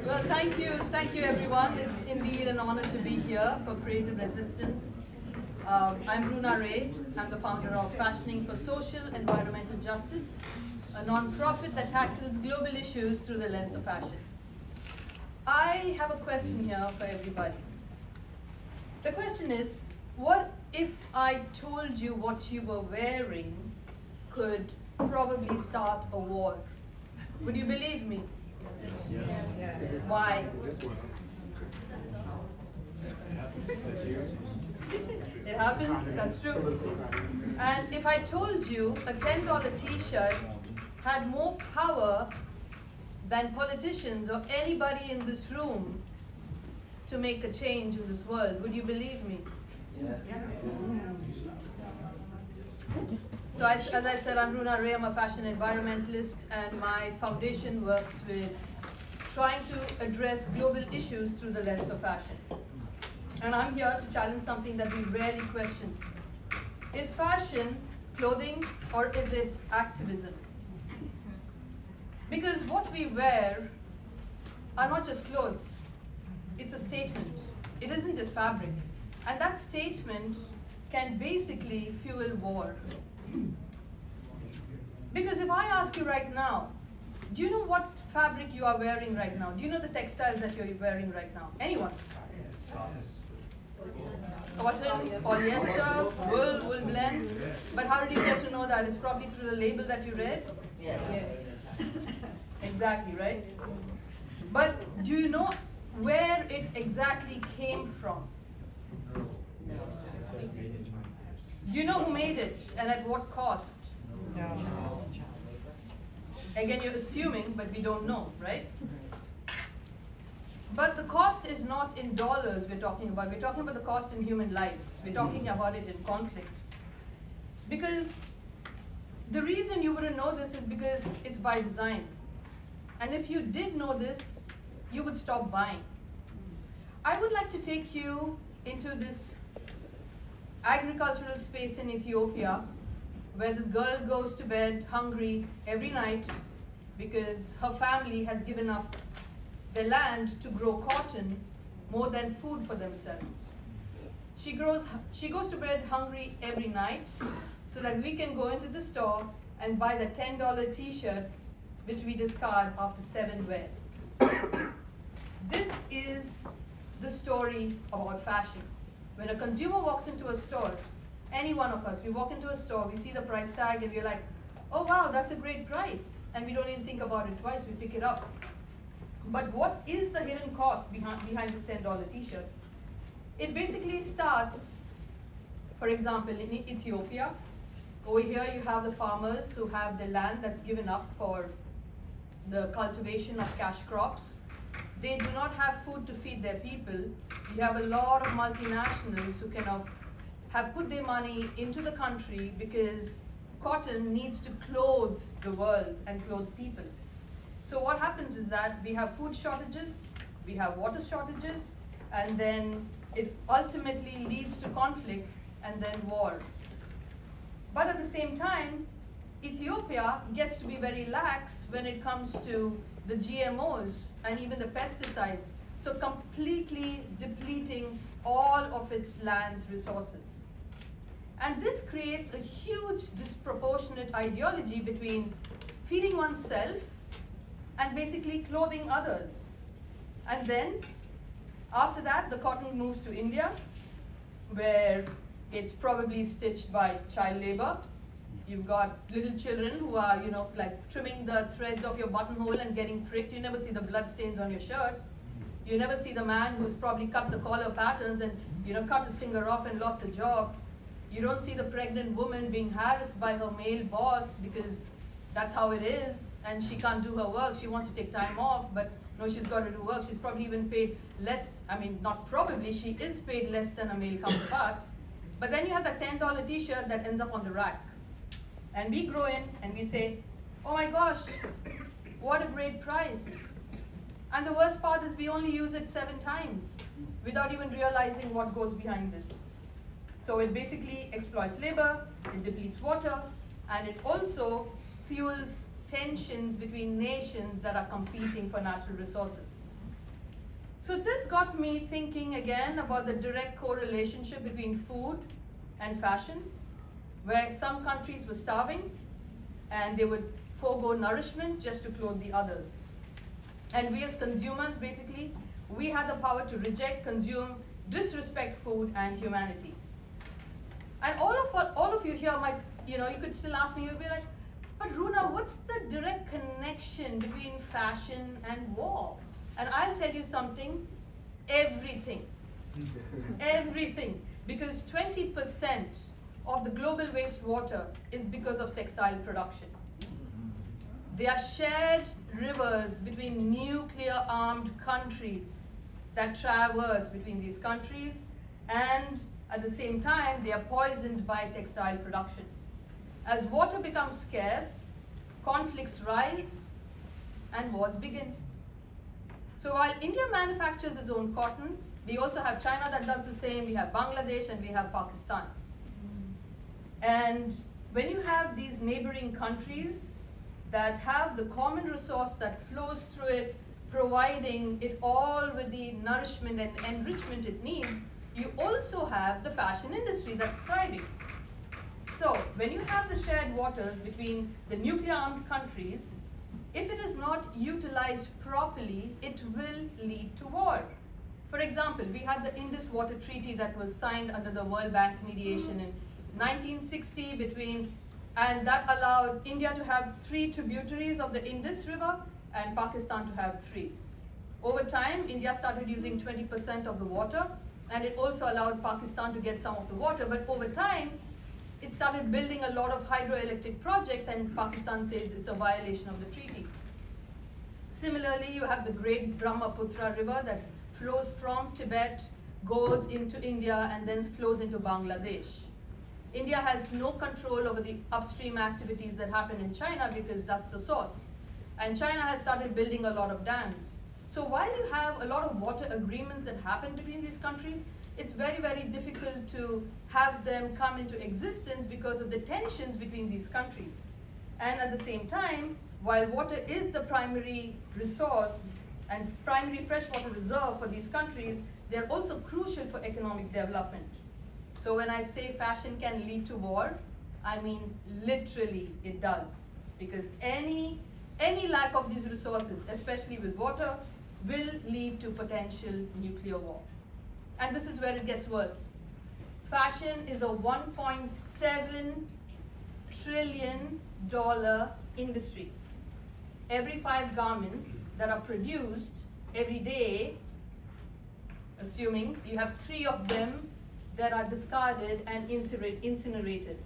Well, thank you everyone. It's indeed an honor to be here for Creative Resistance. I'm Runa Ray. I'm the founder of Fashioning for Social Environmental Justice, a non-profit that tackles global issues through the lens of fashion. I have a question here for everybody. The question is, what if I told you what you were wearing could probably start a war? Would you believe me? Yes. Why? It happens, that's true. And if I told you a $10 t-shirt had more power than politicians or anybody in this room to make a change in this world, would you believe me? Yes. So as I said, I'm Runa Ray. I'm a fashion environmentalist, and my foundation works with trying to address global issues through the lens of fashion. And I'm here to challenge something that we rarely question. Is fashion clothing or is it activism? Because what we wear are not just clothes. It's a statement. It isn't just fabric. And that statement can basically fuel war. Because if I ask you right now, do you know what fabric you are wearing right now? Do you know the textiles that you're wearing right now? Anyone? Cotton, polyester, wool blend. But how did you get to know that? It's probably through the label that you read? Yes. Exactly, right? But do you know where it exactly came from? Do you know who made it and at what cost? No. Again, you're assuming, but we don't know, right? But the cost is not in dollars we're talking about. We're talking about the cost in human lives. We're talking about it in conflict. Because the reason you wouldn't know this is because it's by design. And if you did know this, you would stop buying. I would like to take you into this agricultural space in Ethiopia, where this girl goes to bed hungry every night because her family has given up their land to grow cotton more than food for themselves. She goes to bed hungry every night so that we can go into the store and buy the $10 t-shirt which we discard after 7 wears. This is the story about fashion. When a consumer walks into a store, any one of us, we walk into a store, we see the price tag and we're like, oh wow, that's a great price. And we don't even think about it twice, we pick it up. But what is the hidden cost behind this $10 t-shirt? It basically starts, for example, in Ethiopia. Over here you have the farmers who have the land that's given up for the cultivation of cash crops. They do not have food to feed their people. You have a lot of multinationals who kind of have put their money into the country because cotton needs to clothe the world and clothe people. So what happens is that we have food shortages, we have water shortages, and then it ultimately leads to conflict and then war. But at the same time, Ethiopia gets to be very lax when it comes to the GMOs and even the pesticides, so completely depleting all of its land's resources. And this creates a huge disproportionate ideology between feeding oneself and basically clothing others. And then, after that, the cotton moves to India, where it's probably stitched by child labor. You've got little children who are, like trimming the threads of your buttonhole and getting pricked. You never see the blood stains on your shirt. You never see the man who's probably cut the collar patterns and, cut his finger off and lost a job. You don't see the pregnant woman being harassed by her male boss because that's how it is, and she can't do her work. She wants to take time off, but no, she's got to do work. She's probably even paid less. I mean, not probably, she is paid less than her male counterparts. But then you have that $10 t-shirt that ends up on the rack. And we grow in and we say, oh my gosh, what a great price. And the worst part is we only use it 7 times without even realizing what goes behind this. So it basically exploits labor, it depletes water, and it also fuels tensions between nations that are competing for natural resources. So this got me thinking again about the direct correlationship between food and fashion, where some countries were starving and they would forego nourishment just to clothe the others. And we as consumers, basically, we had the power to reject, consume, disrespect food and humanity. And all of you here might, you could still ask me, you'd be like, but Runa, what's the direct connection between fashion and war? And I'll tell you something, everything. Everything. Because 20% of the global wastewater is because of textile production. They are shared rivers between nuclear-armed countries that traverse between these countries, and at the same time, they are poisoned by textile production. As water becomes scarce, conflicts rise, and wars begin. So while India manufactures its own cotton, we also have China that does the same, we have Bangladesh, and we have Pakistan. And when you have these neighboring countries that have the common resource that flows through it, providing it all with the nourishment and enrichment it needs, you also have the fashion industry that's thriving. So when you have the shared waters between the nuclear-armed countries, if it is not utilized properly, it will lead to war. For example, we had the Indus Water Treaty that was signed under the World Bank mediation in 1960 and that allowed India to have 3 tributaries of the Indus River and Pakistan to have 3. Over time, India started using 20% of the water, and it also allowed Pakistan to get some of the water, but over time, it started building a lot of hydroelectric projects, and Pakistan says it's a violation of the treaty. Similarly, you have the great Brahmaputra River that flows from Tibet, goes into India, and then flows into Bangladesh. India has no control over the upstream activities that happen in China because that's the source. And China has started building a lot of dams. So while you have a lot of water agreements that happen between these countries, it's very, very difficult to have them come into existence because of the tensions between these countries. And at the same time, while water is the primary resource and primary freshwater reserve for these countries, they're also crucial for economic development. So when I say fashion can lead to war, I mean literally it does. Because any lack of these resources, especially with water, will lead to potential nuclear war. And this is where it gets worse. Fashion is a $1.7 trillion industry. Every 5 garments that are produced every day, assuming you have 3 of them that are discarded and incinerated.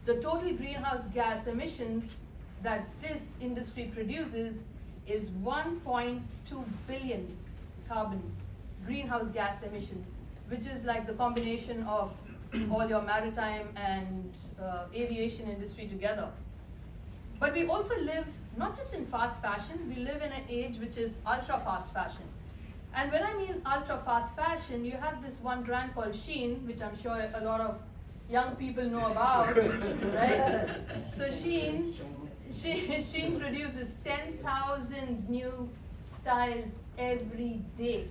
The total greenhouse gas emissions that this industry produces is 1.2 billion carbon greenhouse gas emissions, which is like the combination of all your maritime and aviation industry together. But we also live not just in fast fashion, we live in an age which is ultra fast fashion. And when I mean ultra fast fashion, you have this one brand called Shein, which I'm sure a lot of young people know about, right? So Shein produces 10,000 new styles every day.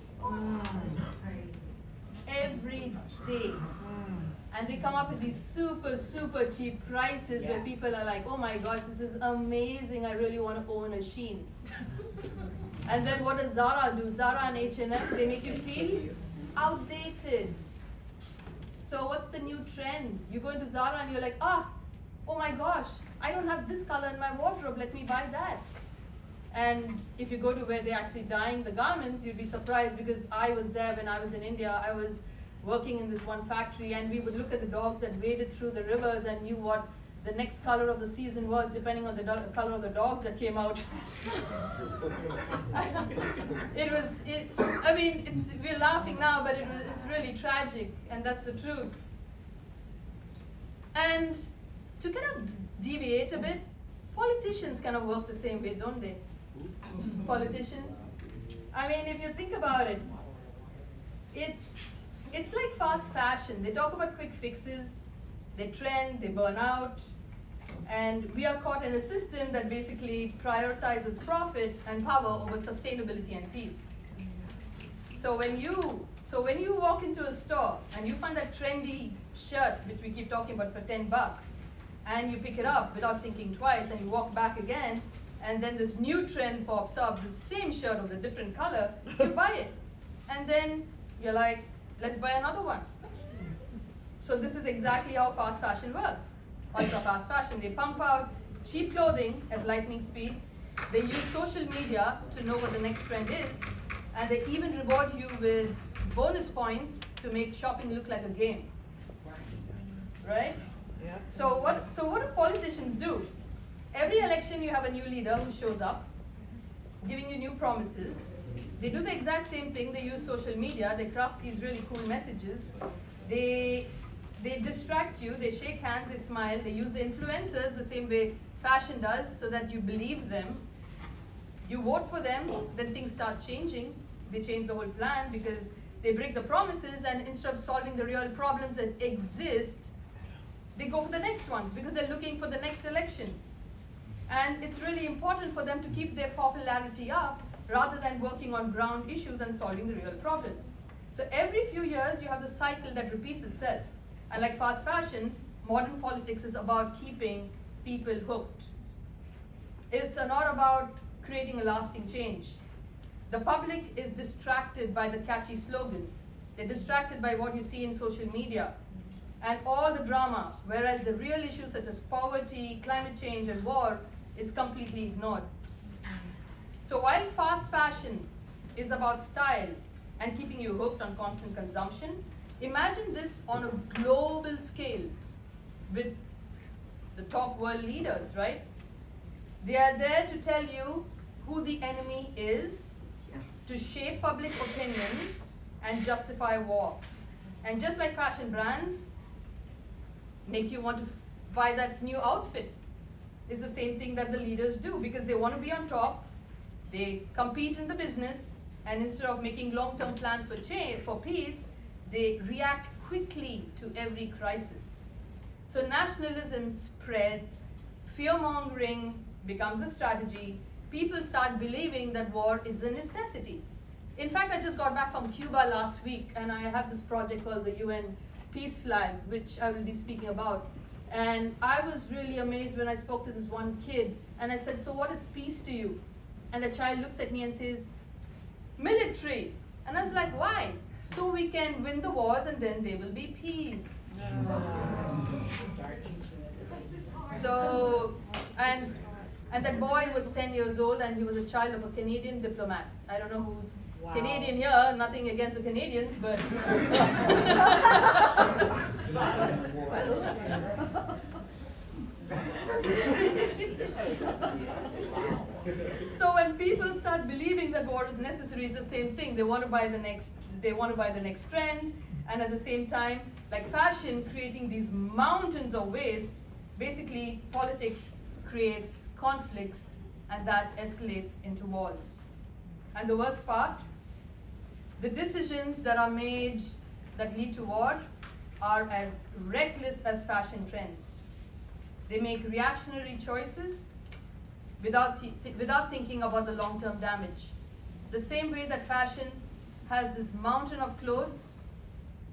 Every day. And they come up with these super, super cheap prices where people are like, oh my gosh, this is amazing, I really want to own a Shein. And then what does Zara do? Zara and H&M, they make you feel outdated. So what's the new trend? You go into Zara and you're like, oh my gosh, I don't have this color in my wardrobe, let me buy that. And if you go to where they're actually dyeing the garments, you'd be surprised because I was there when I was in India. I was working in this one factory and we would look at the dogs that waded through the rivers and knew what the next color of the season was depending on the color of the dogs that came out. We're laughing now, but it's really tragic, and that's the truth. And to kind of deviate a bit, politicians kind of work the same way, don't they? Politicians. I mean, if you think about it, it's like fast fashion. They talk about quick fixes, they trend, they burn out, And we are caught in a system that basically prioritizes profit and power over sustainability and peace. So when you walk into a store and you find that trendy shirt, which we keep talking about, for 10 bucks, and you pick it up without thinking twice, and you walk back again, and then this new trend pops up, the same shirt of a different color, you buy it. And then you're like, let's buy another one. So this is exactly how fast fashion works. Ultra fast fashion, they pump out cheap clothing at lightning speed. They use social media to know what the next trend is, and they even reward you with bonus points to make shopping look like a game. Right? Yeah. So what do politicians do? Every election you have a new leader who shows up, giving you new promises. They do the exact same thing. They use social media. They craft these really cool messages. They distract you. They shake hands. They smile. They use the influencers the same way fashion does, so that you believe them. You vote for them. Then things start changing. They change the whole plan because they break the promises, and instead of solving the real problems that exist, they go for the next ones because they're looking for the next election. And it's really important for them to keep their popularity up rather than working on ground issues and solving the real problems. So every few years, you have the cycle that repeats itself. And like fast fashion, modern politics is about keeping people hooked. It's not about creating a lasting change. The public is distracted by the catchy slogans. They're distracted by what you see in social media and all the drama, whereas the real issues such as poverty, climate change, and war is completely ignored. So while fast fashion is about style and keeping you hooked on constant consumption, imagine this on a global scale with the top world leaders, right? They are there to tell you who the enemy is, to shape public opinion and justify war. And just like fashion brands make you want to buy that new outfit, it's the same thing that the leaders do because they want to be on top. They compete in the business, and instead of making long-term plans for peace, they react quickly to every crisis. So nationalism spreads, fear-mongering becomes a strategy, people start believing that war is a necessity. In fact, I just got back from Cuba last week, and I have this project called the UN Peace Flag, which I will be speaking about. And I was really amazed when I spoke to this one kid, and I said, so what is peace to you? And the child looks at me and says, military. And I was like, why? So we can win the wars and then there will be peace. So, and that boy was 10 years old, and he was a child of a Canadian diplomat. I don't know who's Canadian here, nothing against the Canadians, but... So when people start believing that war is necessary, it's the same thing. They want to buy the next trend, and at the same time, like fashion, creating these mountains of waste. Basically, politics creates conflicts, and that escalates into wars. And the worst part, the decisions that are made that lead to war are as reckless as fashion trends. They make reactionary choices without thinking about the long-term damage. The same way that fashion has this mountain of clothes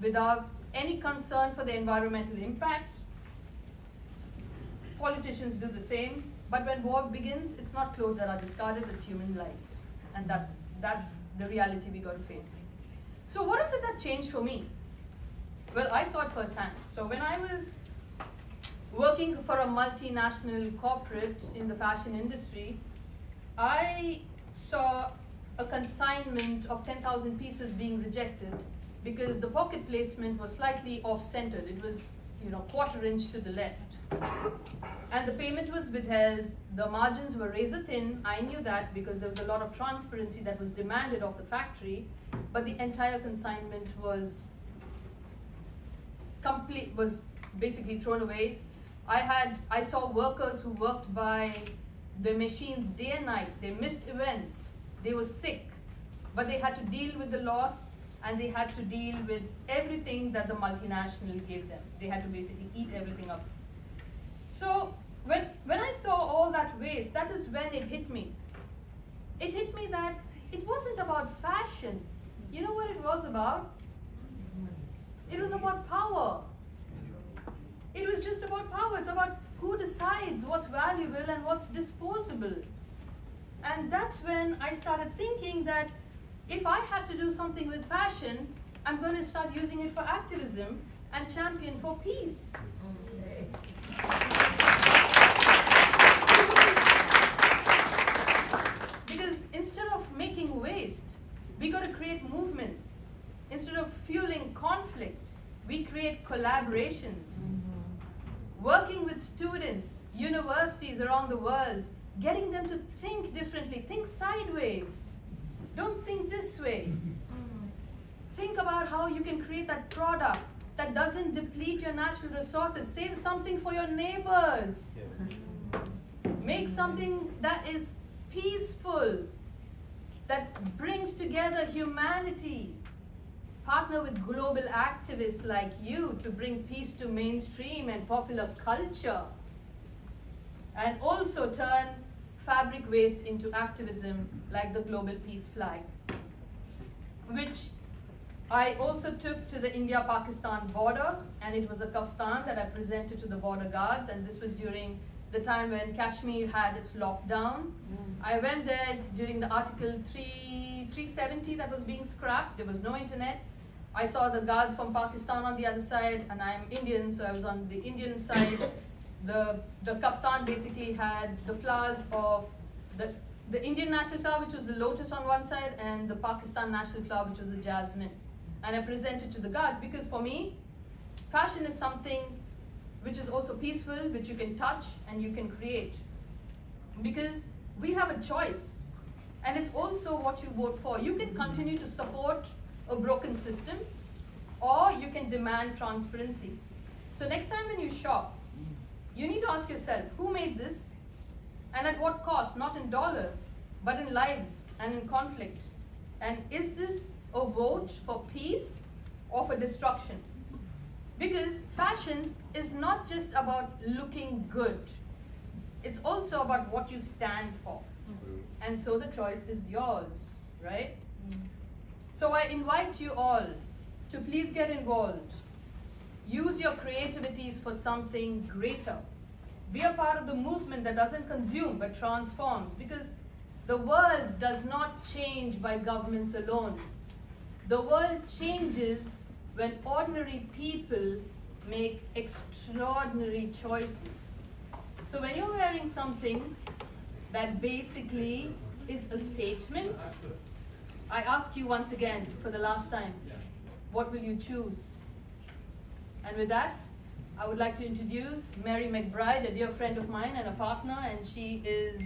without any concern for the environmental impact, politicians do the same. But when war begins, it's not clothes that are discarded, it's human lives. And that's the reality we got to face. So what is it that changed for me? Well, I saw it firsthand. So when I was working for a multinational corporate in the fashion industry, I saw a consignment of 10,000 pieces being rejected because the pocket placement was slightly off-centered. It was, quarter inch to the left. And the payment was withheld. The margins were razor thin. I knew that because there was a lot of transparency that was demanded of the factory, but the entire consignment was basically thrown away. I saw workers who worked by the machines day and night. They missed events. They were sick, but they had to deal with the loss, and they had to deal with everything that the multinational gave them. They had to basically eat everything up. So when waste, that is when it hit me. It hit me that it wasn't about fashion. You know what it was about? It was about power. It was just about power. It's about who decides what's valuable and what's disposable. And that's when I started thinking that if I have to do something with fashion, I'm going to start using it for activism and champion for peace. Because instead of making waste, we got to create movements. Instead of fueling conflict, we create collaborations. Working with students, universities around the world, getting them to think differently, think sideways. Don't think this way. Think about how you can create that product that doesn't deplete your natural resources. Save something for your neighbors. Make something that is peaceful, that brings together humanity. Partner with global activists like you to bring peace to mainstream and popular culture. And also turn fabric waste into activism like the Global Peace Flag, which I also took to the India-Pakistan border, and it was a kaftan that I presented to the border guards, and this was during the time when Kashmir had its lockdown. I went there during the Article 370 that was being scrapped. There was no internet. I saw the guards from Pakistan on the other side, and I'm Indian, so I was on the Indian side. The kaftan basically had the flowers of the Indian national flower, which was the lotus on one side, and the Pakistan national flower, which was the jasmine. And I presented to the guards because for me, fashion is something which is also peaceful, which you can touch and you can create. Because we have a choice, and it's also what you vote for. You can continue to support a broken system, or you can demand transparency. So next time when you shop, you need to ask yourself, who made this? And at what cost? Not in dollars, but in lives and in conflict. And is this a vote for peace or for destruction? Because fashion is not just about looking good. It's also about what you stand for. And so the choice is yours, right? So I invite you all to please get involved. Use your creativities for something greater. Be a part of the movement that doesn't consume but transforms, because the world does not change by governments alone. The world changes when ordinary people make extraordinary choices. So when you're wearing something that basically is a statement, I ask you once again for the last time, what will you choose? And with that, I would like to introduce Mary McBride, a dear friend of mine and a partner, and she is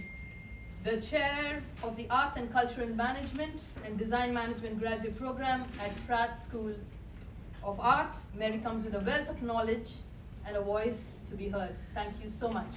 the chair of the Arts and Cultural Management and Design Management graduate program at Pratt School of Art. Mary comes with a wealth of knowledge and a voice to be heard. Thank you so much.